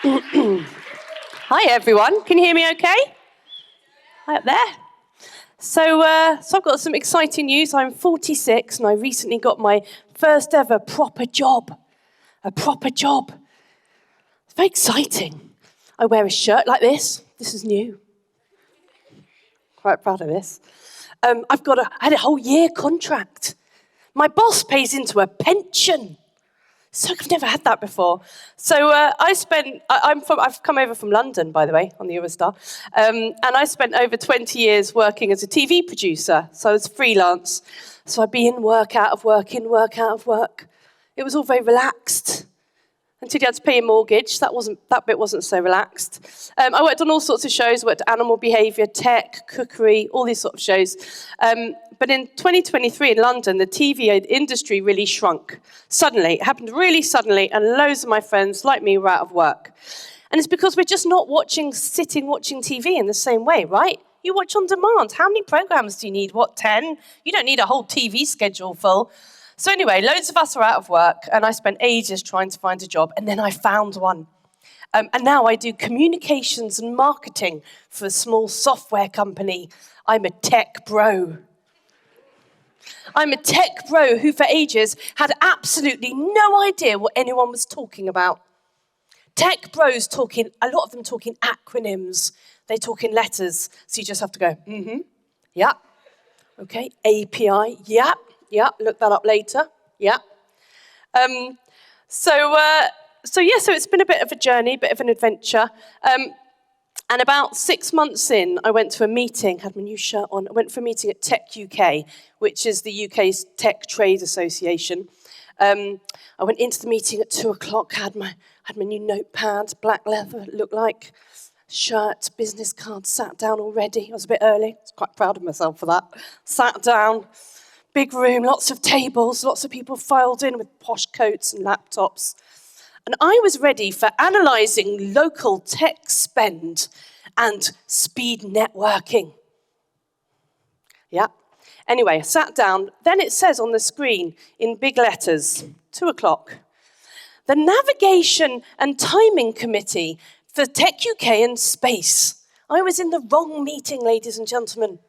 Hi everyone, can you hear me okay? Hi up there. So I've got some exciting news. I'm 46 and I recently got my first ever proper job. A proper job. It's very exciting. I wear a shirt like this. This is new. Quite proud of this. I had a whole year contract. My boss pays into a pension. So I've never had that before. So I've come over from London, by the way, on the Eurostar, and I spent over 20 years working as a TV producer. So I was freelance. So I'd be in work, out of work, in work, out of work. It was all very relaxed. Until you had to pay your mortgage, that bit wasn't so relaxed. I worked on all sorts of shows. I worked animal behaviour, tech, cookery, all these sort of shows. But in 2023 in London, the TV industry really shrunk. Suddenly, it happened really suddenly, and loads of my friends, like me, were out of work. And it's because we're just not sitting watching TV in the same way, right? You watch on demand. How many programs do you need? 10? You don't need a whole TV schedule full. So anyway, loads of us are out of work, and I spent ages trying to find a job, and then I found one. And now I do communications and marketing for a small software company. I'm a tech bro. I'm a tech bro who for ages had absolutely no idea what anyone was talking about. Tech bros a lot of them talking acronyms. They talk in letters, so you just have to go, yeah, okay, API, yeah. Yeah, look that up later. Yeah. So it's been a bit of a journey, a bit of an adventure. And about 6 months in, I went to a meeting, had my new shirt on. I went for a meeting at TEDxKU, which is the UK's Tech Trade Association. I went into the meeting at 2:00, had my new notepad, black leather, it looked like, shirt, business card, sat down already. I was a bit early. I was quite proud of myself for that. Sat down. Big room, lots of tables, lots of people filed in with posh coats and laptops. And I was ready for analysing local tech spend and speed networking. Yeah. Anyway, I sat down. Then it says on the screen in big letters, 2:00, the Navigation and Timing Committee for Tech UK and Space. I was in the wrong meeting, ladies and gentlemen.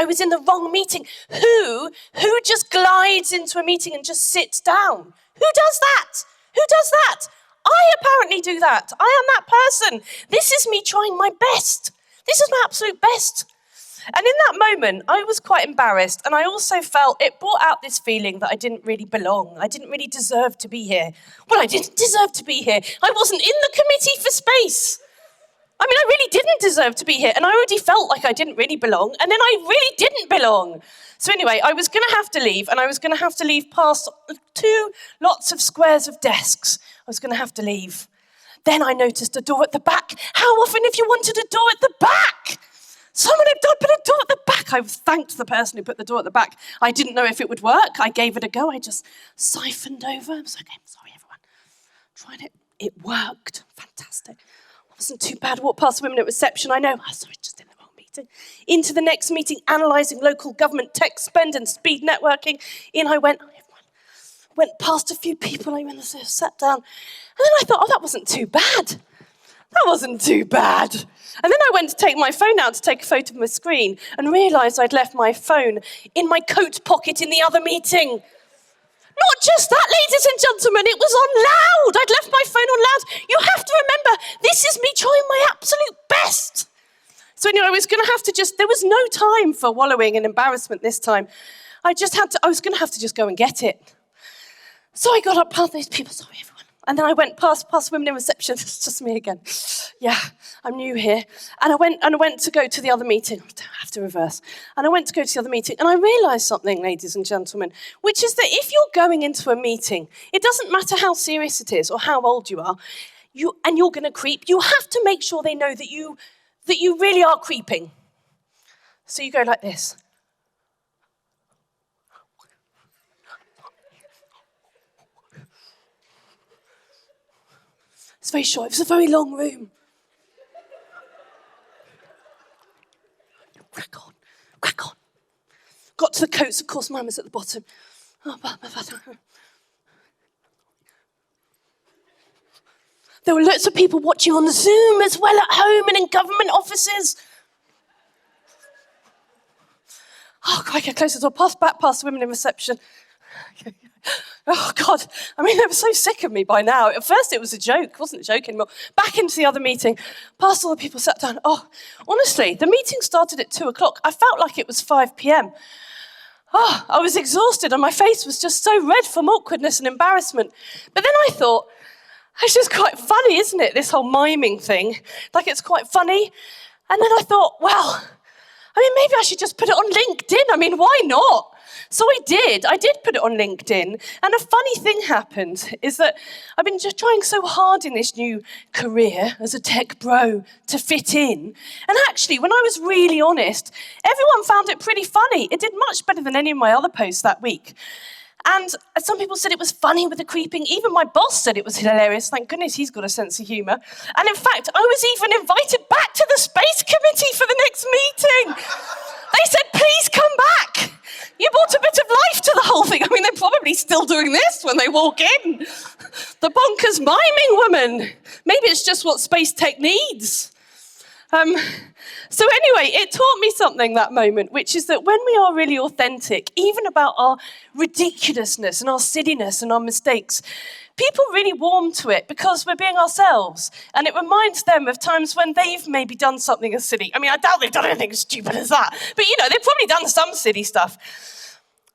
I was in the wrong meeting. Who just glides into a meeting and just sits down? Who does that? Who does that? I apparently do that. I am that person. This is me trying my best. This is my absolute best. And in that moment, I was quite embarrassed, and I also felt it brought out this feeling that I didn't really belong. I didn't really deserve to be here. Well, I didn't deserve to be here. I wasn't in the committee for space. I mean, I really didn't deserve to be here, and I already felt like I didn't really belong, and then I really didn't belong. So anyway, I was going to have to leave, and I was going to have to leave past lots of squares of desks. I was going to have to leave. Then I noticed a door at the back. How often have you wanted a door at the back? Someone had put a door at the back. I thanked the person who put the door at the back. I didn't know if it would work. I gave it a go. I just siphoned over. I was like, I'm sorry, everyone. Tried it. It worked. Fantastic. Wasn't too bad. Walked past the women at reception. I know. Oh, sorry, just in the wrong meeting. Into the next meeting, analysing local government tech spend and speed networking. In I went. Went past a few people. I went and sat down. And then I thought, that wasn't too bad. That wasn't too bad. And then I went to take my phone out to take a photo of my screen and realised I'd left my phone in my coat pocket in the other meeting. Not just that, ladies and gentlemen, it was on loud. I'd left my phone on loud. You have to remember, this is me trying my absolute best. So anyway, I was going to have to there was no time for wallowing in embarrassment this time. I was going to have to just go and get it. So I got up past these people, sorry everyone. And then I went past women in reception. It's just me again. Yeah, I'm new here. And I went to go to the other meeting. I have to reverse. And I went to go to the other meeting, and I realised something, ladies and gentlemen, which is that if you're going into a meeting, it doesn't matter how serious it is or how old you are, and you're going to creep, you have to make sure they know that you really are creeping. So you go like this. It's very short. It was a very long room. Crack on. Got to the coats, of course, mine was at the bottom. There were lots of people watching on Zoom as well at home and in government offices. Oh, God, I get closer to pass back past the women in reception. Oh, God. I mean, they were so sick of me by now. At first, it was a joke. It wasn't a joke anymore. Back into the other meeting. Past all the people, sat down. Oh, honestly, the meeting started at 2:00. I felt like it was 5 p.m. Oh, I was exhausted and my face was just so red from awkwardness and embarrassment. But then I thought, it's just quite funny, isn't it, this whole miming thing? Like, it's quite funny. And then I thought, well, I mean, maybe I should just put it on LinkedIn. I mean, why not? So I did put it on LinkedIn. And a funny thing happened is that I've been just trying so hard in this new career as a tech bro to fit in. And actually, when I was really honest, everyone found it pretty funny. It did much better than any of my other posts that week. And some people said it was funny with the creeping. Even my boss said it was hilarious. Thank goodness he's got a sense of humour. And in fact, I was even invited back to the Space Committee for the next meeting. They said, please come back. You brought a bit of life to the whole thing. I mean, they're probably still doing this when they walk in. The bonkers miming woman. Maybe it's just what space tech needs. So anyway, it taught me something, that moment, which is that when we are really authentic, even about our ridiculousness and our silliness and our mistakes, people really warm to it because we're being ourselves. And it reminds them of times when they've maybe done something as silly. I mean, I doubt they've done anything as stupid as that. But, you know, they've probably done some silly stuff.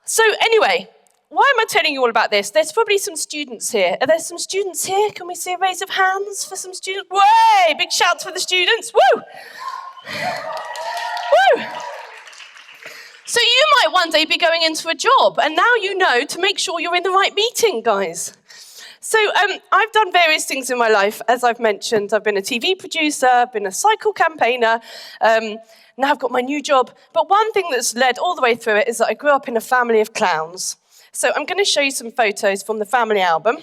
So anyway, why am I telling you all about this? There's probably some students here. Are there some students here? Can we see a raise of hands for some students? Way! Big shouts for the students. Woo! Woo! So you might one day be going into a job, and now you know to make sure you're in the right meeting, guys. So I've done various things in my life, as I've mentioned. I've been a TV producer, I've been a cycle campaigner, now I've got my new job. But one thing that's led all the way through it is that I grew up in a family of clowns. So I'm going to show you some photos from the family album.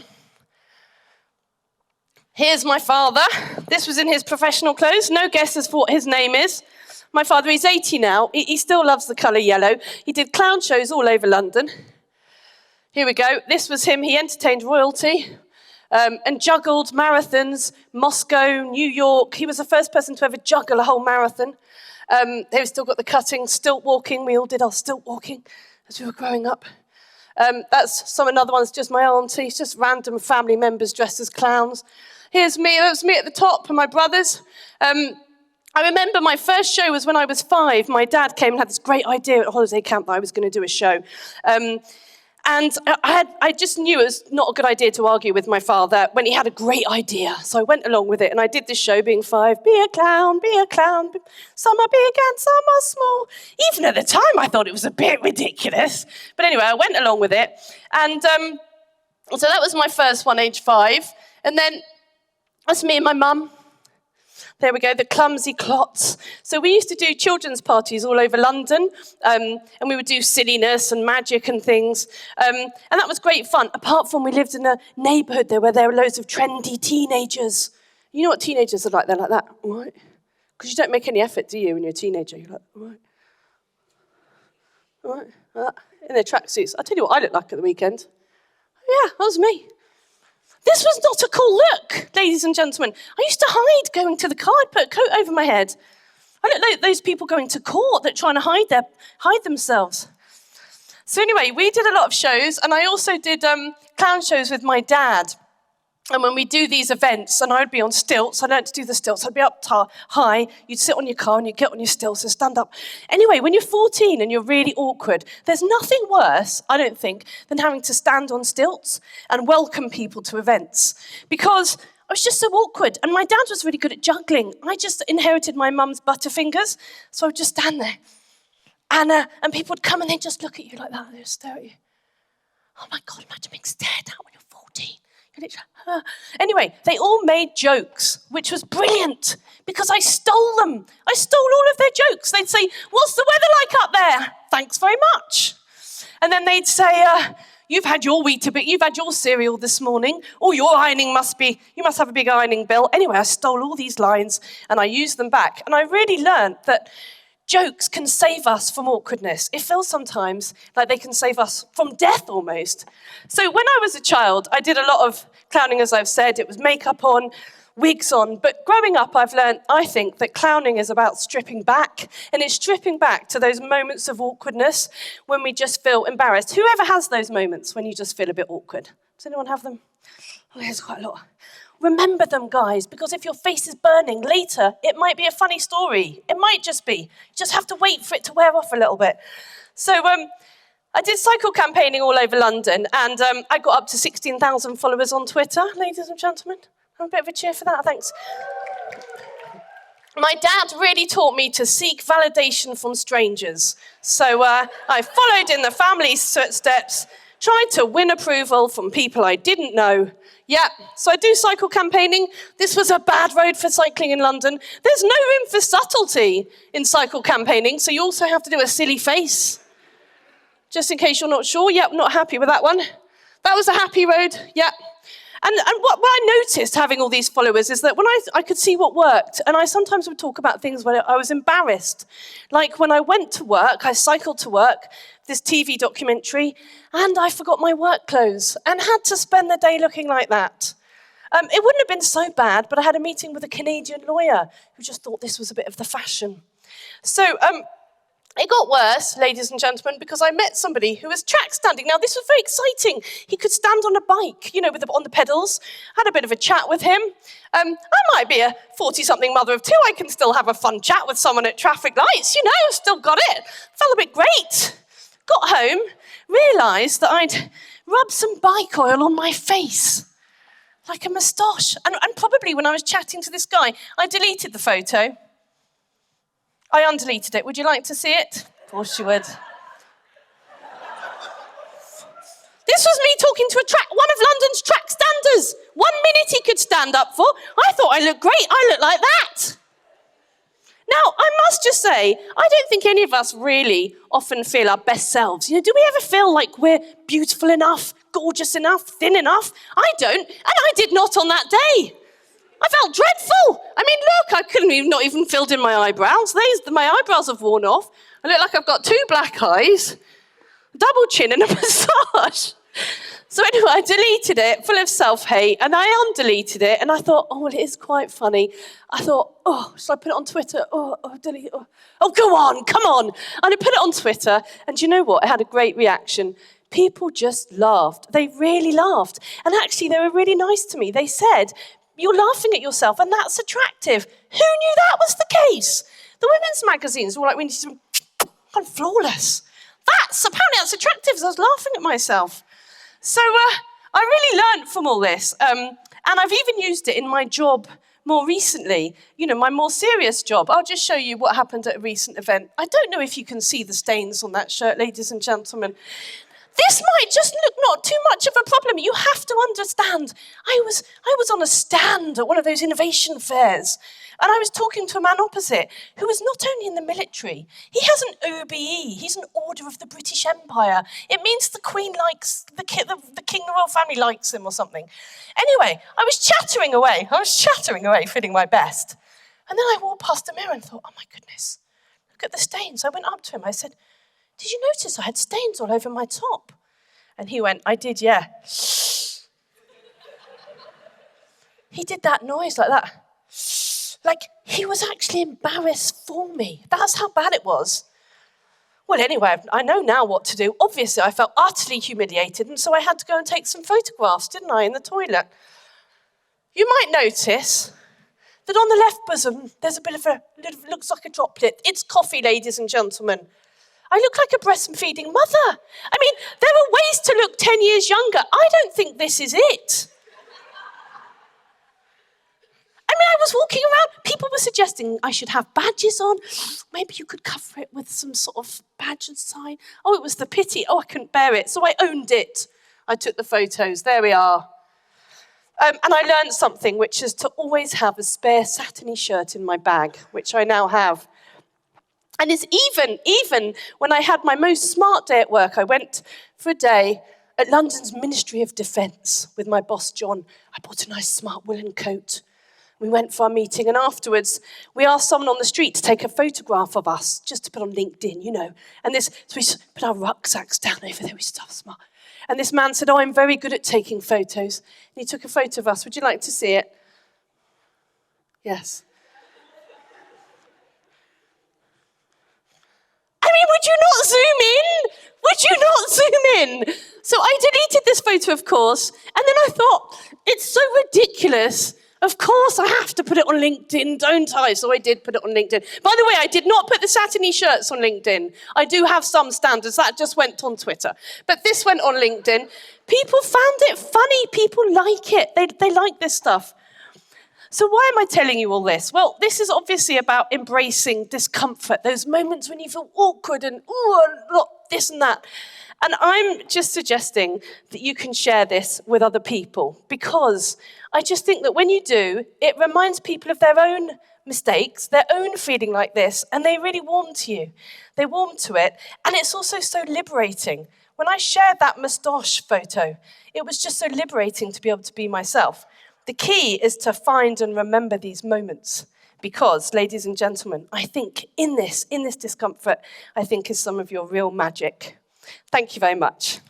Here's my father. This was in his professional clothes. No guess as for what his name is. My father, he's 80 now. He still loves the colour yellow. He did clown shows all over London. Here we go. This was him. He entertained royalty and juggled marathons, Moscow, New York. He was the first person to ever juggle a whole marathon. They've still got the cutting, stilt walking. We all did our stilt walking as we were growing up. That's another one's just my auntie. It's just random family members dressed as clowns. Here's me. That was me at the top and my brothers. I remember my first show was when I was 5. My dad came and had this great idea at holiday camp that I was going to do a show. And I just knew it was not a good idea to argue with my father when he had a great idea. So I went along with it, and I did this show being 5. Be a clown, be a clown. Some are big and some are small. Even at the time, I thought it was a bit ridiculous. But anyway, I went along with it. And so that was my first one, age 5. And then that's me and my mum. There we go, the clumsy clots. So we used to do children's parties all over London, and we would do silliness and magic and things. And that was great fun, apart from we lived in a neighbourhood there where there were loads of trendy teenagers. You know what teenagers are like? They're like that, all right? Because you don't make any effort, do you, when you're a teenager? You're like, all right? All right? Like that. In their tracksuits. I'll tell you what I looked like at the weekend. Yeah, that was me. This was not a cool look, ladies and gentlemen. I used to hide going to the car. I'd put a coat over my head. I look like those people going to court that are trying to hide themselves. So anyway, we did a lot of shows, and I also did clown shows with my dad. And when we do these events, and I'd be on stilts, I learned to do the stilts. I'd be up high, you'd sit on your car and you'd get on your stilts and stand up. Anyway, when you're 14 and you're really awkward, there's nothing worse, I don't think, than having to stand on stilts and welcome people to events. Because I was just so awkward. And my dad was really good at juggling. I just inherited my mum's butterfingers, so I would just stand there. And people would come and they'd just look at you like that, and they'd stare at you. Oh my God, imagine being stared at when you're 14. Anyway, they all made jokes, which was brilliant, because I stole them. I stole all of their jokes. They'd say, what's the weather like up there? Thanks very much. And then they'd say, you've had your Weetabix, you've had your cereal this morning, or your ironing you must have a big ironing bill. Anyway, I stole all these lines and I used them back. And I really learned that Jokes can save us from awkwardness. It feels sometimes like they can save us from death almost. So when I was a child, I did a lot of clowning, as I've said. It was makeup on, wigs on. But growing up, I've learned, I think, that clowning is about stripping back. And it's stripping back to those moments of awkwardness when we just feel embarrassed. Whoever has those moments when you just feel a bit awkward? Does anyone have them? Oh, there's quite a lot. Remember them, guys, because if your face is burning later, it might be a funny story. It might just be. You just have to wait for it to wear off a little bit. So I did cycle campaigning all over London, and I got up to 16,000 followers on Twitter, ladies and gentlemen. Have a bit of a cheer for that, thanks. My dad really taught me to seek validation from strangers. So I followed in the family's footsteps, tried to win approval from people I didn't know. Yeah, so I do cycle campaigning. This was a bad road for cycling in London. There's no room for subtlety in cycle campaigning, so you also have to do a silly face. Just in case you're not sure. Yep, not happy with that one. That was a happy road, yep. And what I noticed having all these followers is that when I could see what worked, and I sometimes would talk about things when I was embarrassed. Like when I went to work, I cycled to work, this TV documentary, and I forgot my work clothes and had to spend the day looking like that. It wouldn't have been so bad, but I had a meeting with a Canadian lawyer who just thought this was a bit of the fashion. So it got worse, ladies and gentlemen, because I met somebody who was track standing. Now, this was very exciting. He could stand on a bike, on the pedals. Had a bit of a chat with him. I might be a 40-something mother of two. I can still have a fun chat with someone at traffic lights. Still got it. Felt a bit great. Got home, realised that I'd rubbed some bike oil on my face, like a moustache. And probably when I was chatting to this guy, I deleted the photo. I undeleted it. Would you like to see it? Of course you would. This was me talking to one of London's track standers. 1 minute he could stand up for. I thought I looked great. I look like that. Now, I must just say, I don't think any of us really often feel our best selves. Do we ever feel like we're beautiful enough, gorgeous enough, thin enough? I don't, and I did not on that day. I felt dreadful. Look, I couldn't even, not even filled in my eyebrows. My eyebrows have worn off. I look like I've got 2 black eyes, double chin and a moustache. So anyway, I deleted it, full of self-hate, and I undeleted it, and I thought, oh, well, it is quite funny. I thought, oh, should I put it on Twitter? Delete it. Oh, go on, come on. And I put it on Twitter, and do you know what? I had a great reaction. People just laughed. They really laughed. And actually, they were really nice to me. They said, you're laughing at yourself, and that's attractive. Who knew that was the case? The women's magazines were like, we need to, I'm flawless. Apparently that's attractive, so I was laughing at myself. So I really learned from all this, and I've even used it in my job more recently, my more serious job. I'll just show you what happened at a recent event. I don't know if you can see the stains on that shirt, ladies and gentlemen. This might just look not too much of a problem. You have to understand, I was on a stand at one of those innovation fairs, and I was talking to a man opposite who was not only in the military, he has an OBE, he's an Order of the British Empire. It means the Queen likes, the king, the royal family likes him or something. Anyway, I was chattering away, feeling my best. And then I walked past a mirror and thought, oh my goodness, look at the stains. I went up to him, I said, did you notice I had stains all over my top? And he went, I did, yeah. He did that noise like that. Like he was actually embarrassed for me. That's how bad it was. Well, anyway, I know now what to do. Obviously, I felt utterly humiliated, and so I had to go and take some photographs, didn't I, in the toilet? You might notice that on the left bosom, there's a bit of looks like a droplet. It's coffee, ladies and gentlemen. I look like a breastfeeding mother. There are ways to look 10 years younger. I don't think this is it. I was walking around. People were suggesting I should have badges on. Maybe you could cover it with some sort of badge and sign. Oh, it was the pity. Oh, I couldn't bear it. So I owned it. I took the photos. There we are. And I learned something, which is to always have a spare satiny shirt in my bag, which I now have. And it's even when I had my most smart day at work, I went for a day at London's Ministry of Defence with my boss, John. I bought a nice smart woolen coat We went for our meeting, and afterwards, we asked someone on the street to take a photograph of us, just to put on LinkedIn, you know. So we put our rucksacks down over there, we stuff smart. And this man said, I'm very good at taking photos. And he took a photo of us. Would you like to see it? Yes. I mean, would you not zoom in? Would you not zoom in? So I deleted this photo, of course, and then I thought, it's so ridiculous. Of course I have to put it on LinkedIn, don't I? So I did put it on LinkedIn. By the way, I did not put the satiny shirts on LinkedIn. I do have some standards. That just went on Twitter. But this went on LinkedIn. People found it funny. People like it. They like this stuff. So why am I telling you all this? Well, this is obviously about embracing discomfort, those moments when you feel awkward and, this and that. And I'm just suggesting that you can share this with other people, because I just think that when you do, it reminds people of their own mistakes, their own feeling like this, and they really warm to you. They warm to it, and it's also so liberating. When I shared that mustache photo, it was just so liberating to be able to be myself. The key is to find and remember these moments, because, ladies and gentlemen, I think in this discomfort, I think is some of your real magic. Thank you very much.